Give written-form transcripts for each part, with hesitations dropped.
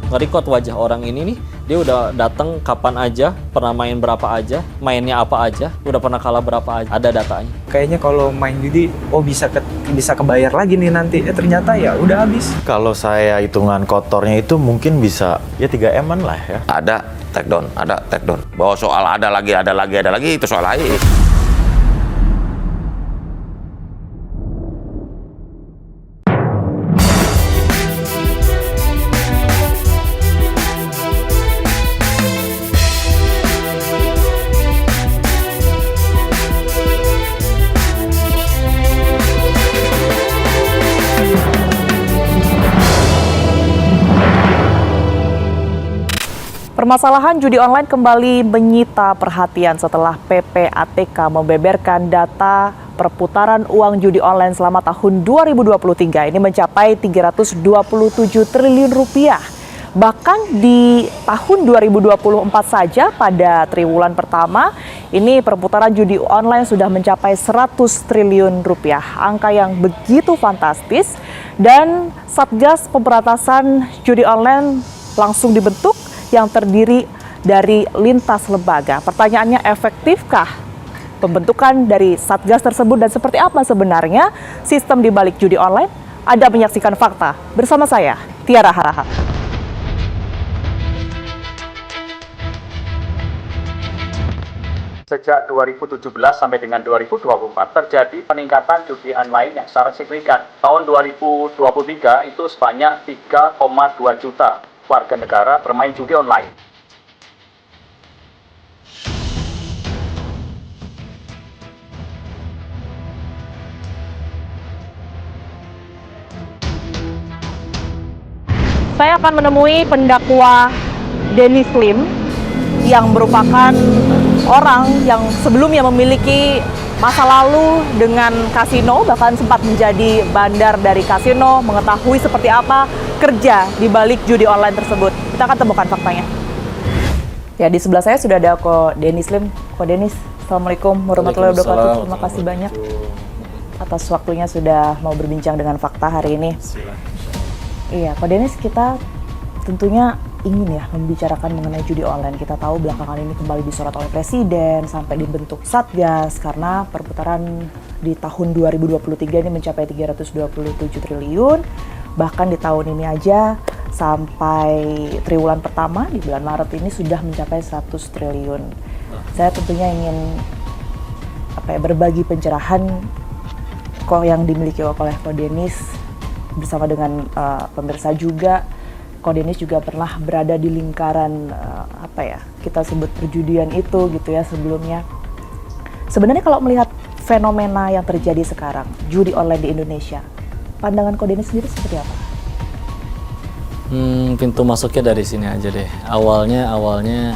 nge-record wajah orang ini nih, dia udah datang kapan aja, pernah main berapa aja, mainnya apa aja, udah pernah kalah berapa aja, ada datanya. Kayaknya kalau main judi, bisa kebayar lagi nih nanti. Ternyata ya udah habis. Kalau saya hitungan kotornya itu mungkin bisa ya 3M-an lah ya. Ada take down. Bahwa soal ada lagi itu soal lain. Permasalahan judi online kembali menyita perhatian setelah PPATK membeberkan data perputaran uang judi online selama tahun 2023 ini mencapai 327 triliun rupiah. Bahkan di tahun 2024 saja pada triwulan pertama ini perputaran judi online sudah mencapai 100 triliun rupiah. Angka yang begitu fantastis dan Satgas Pemberantasan Judi Online langsung dibentuk yang terdiri dari lintas lembaga. Pertanyaannya, efektifkah pembentukan dari Satgas tersebut dan seperti apa sebenarnya sistem di balik judi online? Anda menyaksikan Fakta bersama saya, Tiara Harahap. Sejak 2017 sampai dengan 2024 terjadi peningkatan judi online yang secara signifikan. Tahun 2023 itu sebanyak 3,2 juta warga negara bermain judi online. Saya akan menemui pendakwa Dennis Lim yang merupakan orang yang sebelumnya memiliki masa lalu dengan kasino, bahkan sempat menjadi bandar dari kasino, mengetahui seperti apa kerja di balik judi online tersebut. Kita akan temukan faktanya. Ya, di sebelah saya sudah ada Ko Dennis Lim. Ko Dennis, Assalamualaikum warahmatullahi wabarakatuh. Terima kasih banyak atas waktunya sudah mau berbincang dengan Fakta hari ini. Iya, Ko Dennis, kita tentunya ingin ya membicarakan mengenai judi online. Kita tahu belakangan ini kembali disorot oleh Presiden sampai dibentuk Satgas karena perputaran di tahun 2023 ini mencapai 327 triliun. Bahkan di tahun ini aja sampai triwulan pertama di bulan Maret ini sudah mencapai 100 triliun. Saya tentunya ingin berbagi pencerahan kok yang dimiliki oleh Ko Dennis bersama dengan pemirsa juga. Ko Dennis juga pernah berada di lingkaran kita sebut perjudian itu gitu ya sebelumnya. Sebenarnya kalau melihat fenomena yang terjadi sekarang, judi online di Indonesia, pandangan Ko Dennis sendiri seperti apa? Pintu masuknya dari sini aja deh. Awalnya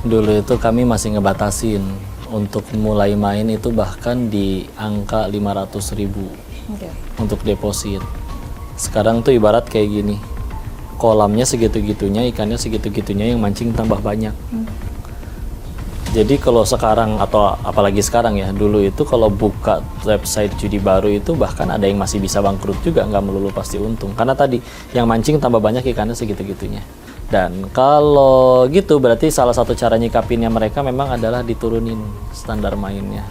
dulu itu kami masih ngebatasin untuk mulai main itu bahkan di angka 500.000 untuk deposit. Sekarang tuh ibarat kayak gini, kolamnya segitu-gitunya, ikannya segitu-gitunya, yang mancing tambah banyak. Jadi kalau sekarang atau apalagi sekarang ya, dulu itu kalau buka website judi baru itu bahkan ada yang masih bisa bangkrut juga, nggak melulu pasti untung. Karena tadi yang mancing tambah banyak, ikannya segitu-gitunya. Dan kalau gitu berarti salah satu cara nyikapinnya mereka memang adalah diturunin standar mainnya.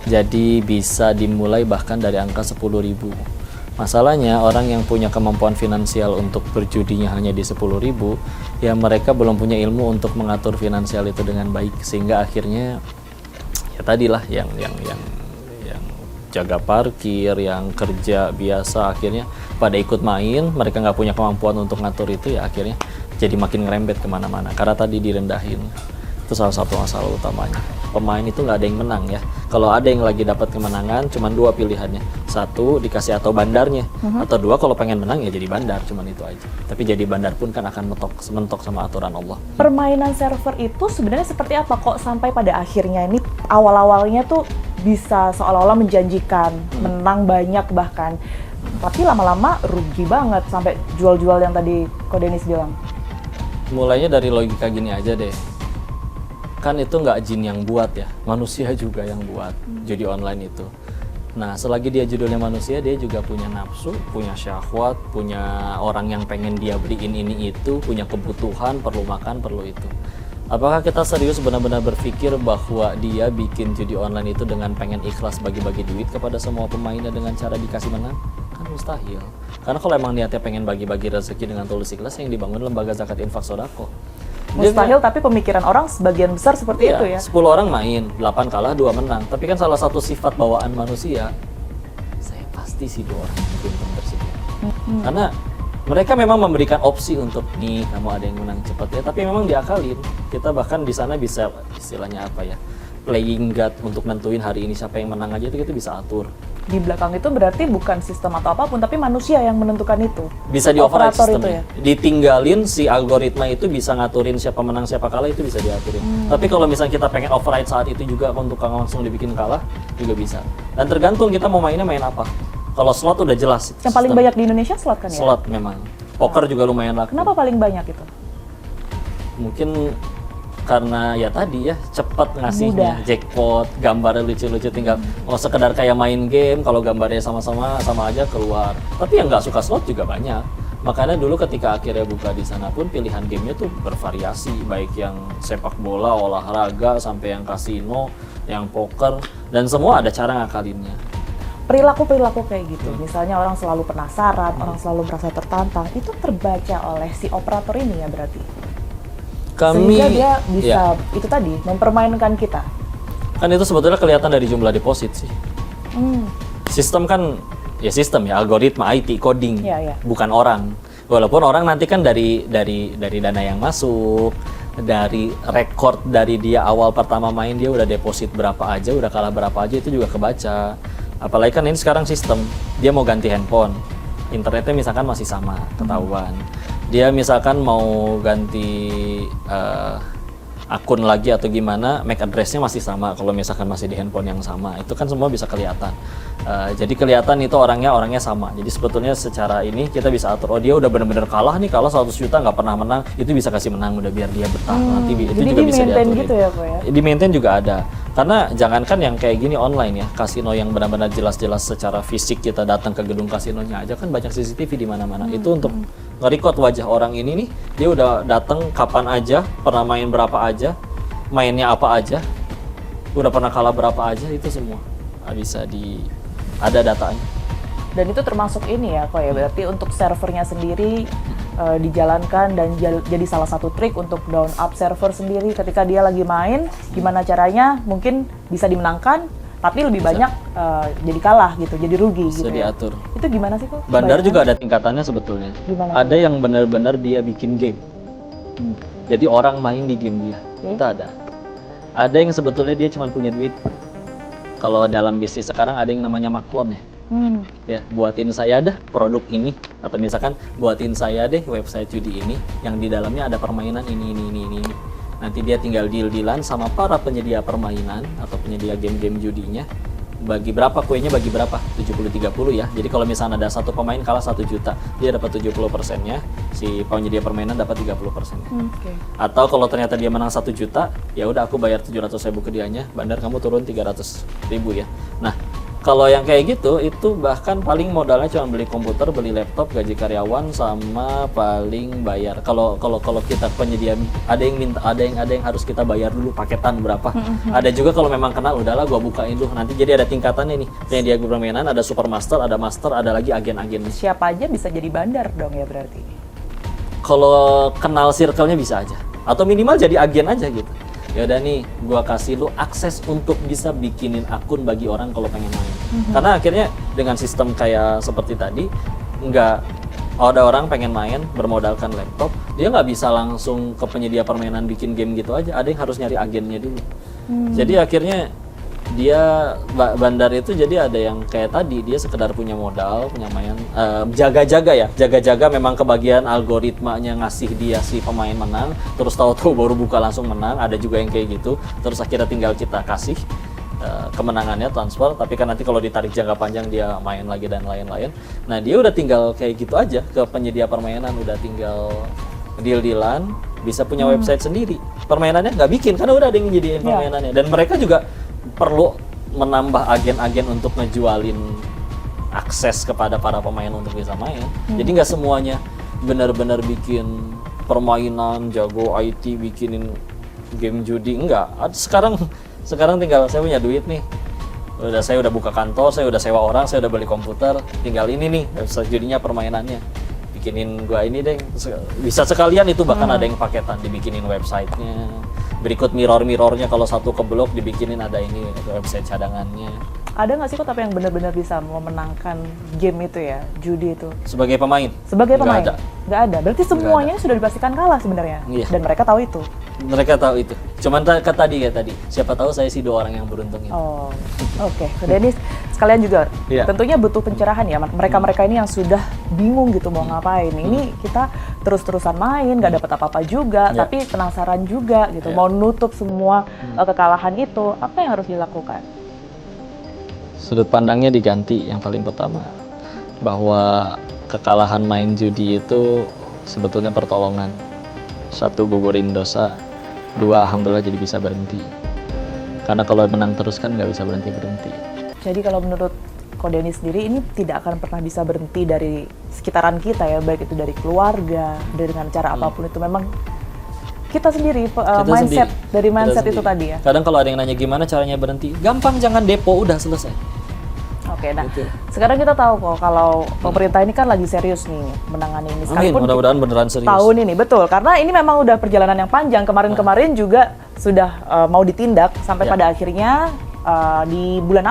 Jadi bisa dimulai bahkan dari angka 10.000. Masalahnya orang yang punya kemampuan finansial untuk berjudinya hanya di 10.000, ya mereka belum punya ilmu untuk mengatur finansial itu dengan baik, sehingga akhirnya ya tadilah yang jaga parkir, yang kerja biasa akhirnya pada ikut main, mereka nggak punya kemampuan untuk ngatur itu, ya akhirnya jadi makin ngerembet kemana-mana karena tadi direndahin. Itu salah satu masalah utamanya. Pemain itu nggak ada yang menang ya. Kalau ada yang lagi dapat kemenangan, cuma dua pilihannya. Satu, dikasih atau bandarnya. Atau dua, kalau pengen menang ya jadi bandar, cuman itu aja. Tapi jadi bandar pun kan akan mentok sama aturan Allah. Permainan server itu sebenarnya seperti apa kok sampai pada akhirnya ini awal-awalnya tuh bisa seolah-olah menjanjikan, menang banyak bahkan. Tapi lama-lama rugi banget sampai jual-jual yang tadi Ko Dennis bilang. Mulainya dari logika gini aja deh. Kan itu nggak jin yang buat ya, manusia juga yang buat judi online itu. Nah, selagi dia judulnya manusia, dia juga punya nafsu, punya syahwat, punya orang yang pengen dia beliin ini itu, punya kebutuhan, perlu makan, perlu itu. Apakah kita serius benar-benar berpikir bahwa dia bikin judi online itu dengan pengen ikhlas bagi-bagi duit kepada semua pemainnya dengan cara dikasih menang? Kan mustahil. Karena kalau emang niatnya pengen bagi-bagi rezeki dengan tulus ikhlas, yang dibangun lembaga zakat infak sodako. Mustahil, tapi pemikiran orang sebagian besar seperti itu ya. 10 orang main, 8 kalah, 2 menang. Tapi kan salah satu sifat bawaan manusia, saya pasti sih 2 orang yang beruntung tersebut. Karena mereka memang memberikan opsi untuk nih kamu ada yang menang cepat ya, tapi memang diakalin. Kita bahkan di sana bisa istilahnya apa ya, playing God untuk nentuin hari ini siapa yang menang aja itu kita bisa atur. Di belakang itu berarti bukan sistem atau apapun, tapi manusia yang menentukan itu. Bisa di override Operator sistemnya. itu ya? Ditinggalin si algoritma itu bisa ngaturin siapa menang siapa kalah, itu bisa diaturin. Tapi kalau misalnya kita pengen override saat itu juga untuk langsung dibikin kalah juga bisa. Dan tergantung kita mau mainnya main apa. Kalau slot udah jelas. Yang paling banyak di Indonesia slot kan ya? Slot memang. Poker juga lumayan laku. Kenapa paling banyak itu? Mungkin karena ya tadi ya cepat ngasihnya, jackpot, gambarnya lucu-lucu, tinggal mau sekedar kayak main game, kalau gambarnya sama-sama sama aja keluar. Tapi yang nggak suka slot juga banyak. Makanya dulu ketika akhirnya buka di sana pun pilihan gamenya tuh bervariasi, baik yang sepak bola, olahraga, sampai yang kasino, yang poker, dan semua ada cara ngakalinnya. Perilaku-perilaku kayak gitu, misalnya orang selalu penasaran, orang selalu merasa tertantang, itu terbaca oleh si operator ini ya berarti? Kami, sehingga dia bisa ya, itu tadi mempermainkan kita. kan itu sebetulnya kelihatan dari jumlah deposit sih. Sistem kan ya sistem ya, algoritma IT coding, Ya. bukan orang. Walaupun orang nanti kan dari dana yang masuk, dari record dari dia awal pertama main dia udah deposit berapa aja, udah kalah berapa aja, itu juga kebaca. Apalagi kan ini sekarang sistem dia mau ganti handphone, internetnya misalkan masih sama, ketahuan. Dia misalkan mau ganti akun lagi atau gimana, MAC address-nya masih sama. Kalau misalkan masih di handphone yang sama, itu kan semua bisa kelihatan. Jadi kelihatan itu orangnya sama. Jadi sebetulnya secara ini kita bisa atur. Oh dia udah benar-benar kalah nih, kalah 100 juta nggak pernah menang, itu bisa kasih menang udah biar dia betah. Nanti itu Jadi juga bisa di-maintain diaturin. gitu ya Pak ya? Di-maintain juga ada. Karena jangankan yang kayak gini online ya, kasino yang benar-benar jelas-jelas secara fisik kita datang ke gedung kasinonya aja kan banyak CCTV di mana-mana. Itu untuk nge-record wajah orang ini nih, dia udah datang kapan aja, pernah main berapa aja, mainnya apa aja, udah pernah kalah berapa aja, itu semua bisa ada datanya. Dan itu termasuk ini ya kok ya, berarti untuk servernya sendiri dijalankan dan jadi salah satu trik untuk down up server sendiri ketika dia lagi main, gimana caranya mungkin bisa dimenangkan tapi lebih banyak jadi kalah gitu, jadi rugi Bisa gitu ya. diatur. Itu gimana sih kok? Bandar Bayangan? juga ada tingkatannya sebetulnya. Gimana? Ada yang benar-benar dia bikin game. Jadi orang main di game dia. Itu ada. Ada yang sebetulnya dia cuma punya duit. Kalau dalam bisnis sekarang ada yang namanya maklon ya. Ya, buatin saya dah produk ini, atau misalkan buatin saya deh website judi ini yang di dalamnya ada permainan ini. Nanti dia tinggal deal-dealan sama para penyedia permainan atau penyedia game-game judinya. Bagi berapa kuenya, bagi berapa? 70-30 ya. Jadi kalau misalnya ada satu pemain kalah 1 juta, dia dapat 70%-nya, si penyedia permainan dapat 30%-nya. Atau kalau ternyata dia menang 1 juta, ya udah aku bayar 700.000 ke dianya, bandar kamu turun 300.000 ya. Nah, kalau yang kayak gitu, itu bahkan paling modalnya cuma beli komputer, beli laptop, gaji karyawan, sama paling bayar. Kalau kita penyedia, ada yang harus kita bayar dulu paketan berapa. Ada juga kalau memang kenal, udahlah gua bukain dulu. Nanti jadi ada tingkatannya nih. Penyedia permainan, ada supermaster, ada master, ada lagi agen-agen. Siapa aja bisa jadi bandar dong ya berarti? Kalau kenal circle-nya bisa aja. Atau minimal jadi agen aja gitu. Ya udah nih, gua kasih lu akses untuk bisa bikinin akun bagi orang kalau pengen main. Karena akhirnya dengan sistem kayak seperti tadi, nggak ada orang pengen main bermodalkan laptop, dia nggak bisa langsung ke penyedia permainan bikin game gitu aja. Ada yang harus nyari agennya dulu. Jadi akhirnya dia bandar itu jadi ada yang kayak tadi, dia sekedar punya modal, punya main, jaga-jaga memang kebagian algoritmanya ngasih dia si pemain menang, terus tahu-tahu baru buka langsung menang. Ada juga yang kayak gitu, terus akhirnya tinggal kita kasih kemenangannya transfer, tapi kan nanti kalau ditarik jangka panjang dia main lagi dan lain-lain. Nah dia udah tinggal kayak gitu aja ke penyedia permainan, udah tinggal deal-dealan, bisa punya website sendiri. Permainannya nggak bikin, karena udah ada yang nyediain permainannya. Dan mereka juga perlu menambah agen-agen untuk ngejualin akses kepada para pemain untuk bisa main. Jadi nggak semuanya benar-benar bikin permainan jago IT bikinin game judi, enggak. Sekarang tinggal saya punya duit nih, saya udah buka kantor, saya udah sewa orang, saya udah beli komputer, tinggal ini nih judinya permainannya, bikinin gua ini deh, bisa sekalian itu. Bahkan ada yang paketan dibikinin websitenya, berikut mirrornya kalau satu keblok dibikinin ada ini website cadangannya. Ada nggak sih kok tapi yang benar-benar bisa memenangkan game itu ya, judi itu? Sebagai pemain? Sebagai pemain? Nggak ada. Nggak ada. Berarti semuanya sudah dipastikan kalah sebenarnya. Iya. Dan mereka tahu itu. Mereka tahu itu. Cuman tadi, siapa tahu saya sih 2 orang yang beruntung itu. Oh, oke. Dennis, sekalian juga Iya. tentunya butuh pencerahan ya. Mereka-mereka ini yang sudah bingung gitu mau ngapain. Ini kita terus-terusan main, nggak dapat apa-apa juga, Iya. tapi penasaran juga gitu. Iya. Mau nutup semua kekalahan itu, apa yang harus dilakukan? Sudut pandangnya diganti yang paling pertama, bahwa kekalahan main judi itu sebetulnya pertolongan. 1, gugurin dosa, 2, alhamdulillah jadi bisa berhenti. Karena kalau menang terus kan nggak bisa berhenti. Jadi kalau menurut Ko Dennis sendiri ini tidak akan pernah bisa berhenti dari sekitaran kita ya, baik itu dari keluarga, dengan cara apapun itu memang kita sendiri mindset sendiri. dari Kita mindset itu sendiri. tadi ya. Kadang kalau ada yang nanya gimana caranya berhenti, gampang, jangan depo, udah selesai. Oke, nah Gitu. sekarang kita tahu kok kalau pemerintah ini kan lagi serius nih menangani ini. Amin, Sekalipun mudah-mudahan beneran serius. tahun ini betul, karena ini memang udah perjalanan yang panjang. Kemarin-kemarin juga sudah mau ditindak sampai Ya. pada akhirnya di bulan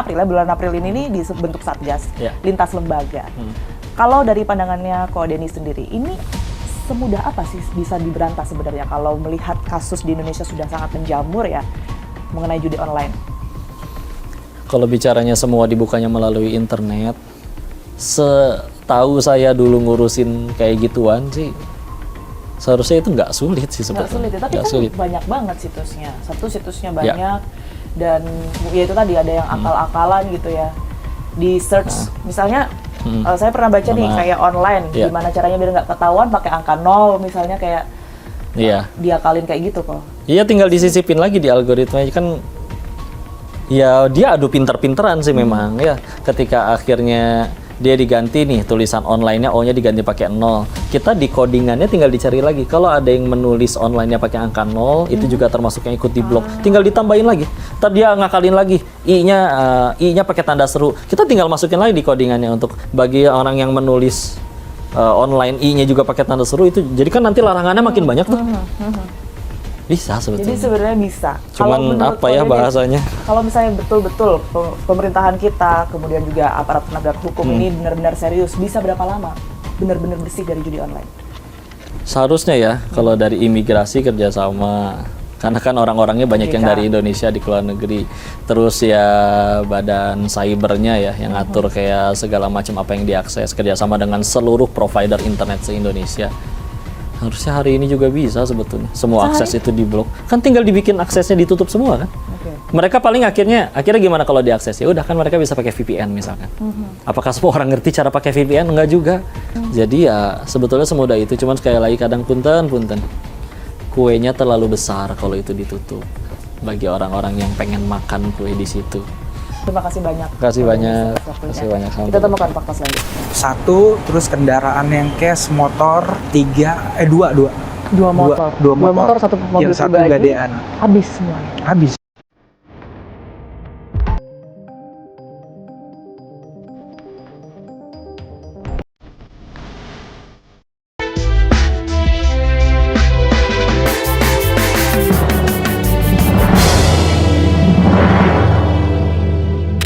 April ini nih dibentuk Satgas Ya. lintas lembaga. Kalau dari pandangannya Ko Dennis sendiri, ini semudah apa sih bisa diberantas sebenarnya kalau melihat kasus di Indonesia sudah sangat menjamur ya mengenai judi online? Kalau bicaranya semua dibukanya melalui internet, setahu saya dulu ngurusin kayak gituan sih, seharusnya itu nggak sulit sih Nggak sebetulnya. sulit ya, tapi Nggak kan sulit. banyak banget situsnya. Situsnya Ya. banyak dan ya itu tadi ada yang akal-akalan gitu ya. Di search misalnya saya pernah baca nih Sama- kayak online Ya. gimana caranya biar nggak ketahuan pakai angka 0 misalnya kayak Iya. diakalin kayak gitu kok. Iya, tinggal disisipin lagi di algoritma kan. Ya dia adu pinter-pinteran sih memang ya. Ketika akhirnya dia diganti nih tulisan online-nya O-nya diganti pakai 0. Kita di codingannya tinggal dicari lagi. Kalau ada yang menulis online-nya pakai angka 0, itu juga termasuk yang ikut di blok. Tinggal ditambahin lagi. Ntar dia ngakalin lagi. I-nya pakai tanda seru. Kita tinggal masukin lagi di codingannya untuk bagi orang yang menulis online I-nya juga pakai tanda seru itu. Jadi kan nanti larangannya makin banyak tuh. Bisa sebetulnya. Jadi sebenarnya bisa. Cuman Kalau menurut apa Ko ya Dennis, bahasanya? Kalau misalnya betul-betul pemerintahan kita, kemudian juga aparat penegak hukum ini benar-benar serius, bisa berapa lama benar-benar bersih dari judi online? Seharusnya ya, kalau dari imigrasi kerjasama, karena kan orang-orangnya banyak yang OJK. dari Indonesia di luar negeri. Terus ya badan cybernya ya, yang ngatur kayak segala macam apa yang diakses, kerjasama dengan seluruh provider internet se-Indonesia. Harusnya hari ini juga bisa sebetulnya, semua akses itu diblok. Kan tinggal dibikin aksesnya ditutup semua kan. Oke. Mereka paling akhirnya gimana kalau diakses? Ya udah kan mereka bisa pakai VPN misalkan. Apakah semua orang ngerti cara pakai VPN? Enggak juga. Jadi ya sebetulnya semudah itu. Cuman sekali lagi kadang punten. Kuenya terlalu besar kalau itu ditutup. Bagi orang-orang yang pengen makan kue di situ. Terima kasih banyak. Terima kasih banyak. Atas waktunya. Terima kasih banyak. Kita temukan fakta selanjutnya. 1, terus kendaraan yang cash, motor, 2 Dua motor. Dua motor. Satu mobil Yang 1 pribadi. gadean. Habis semuanya. Habis.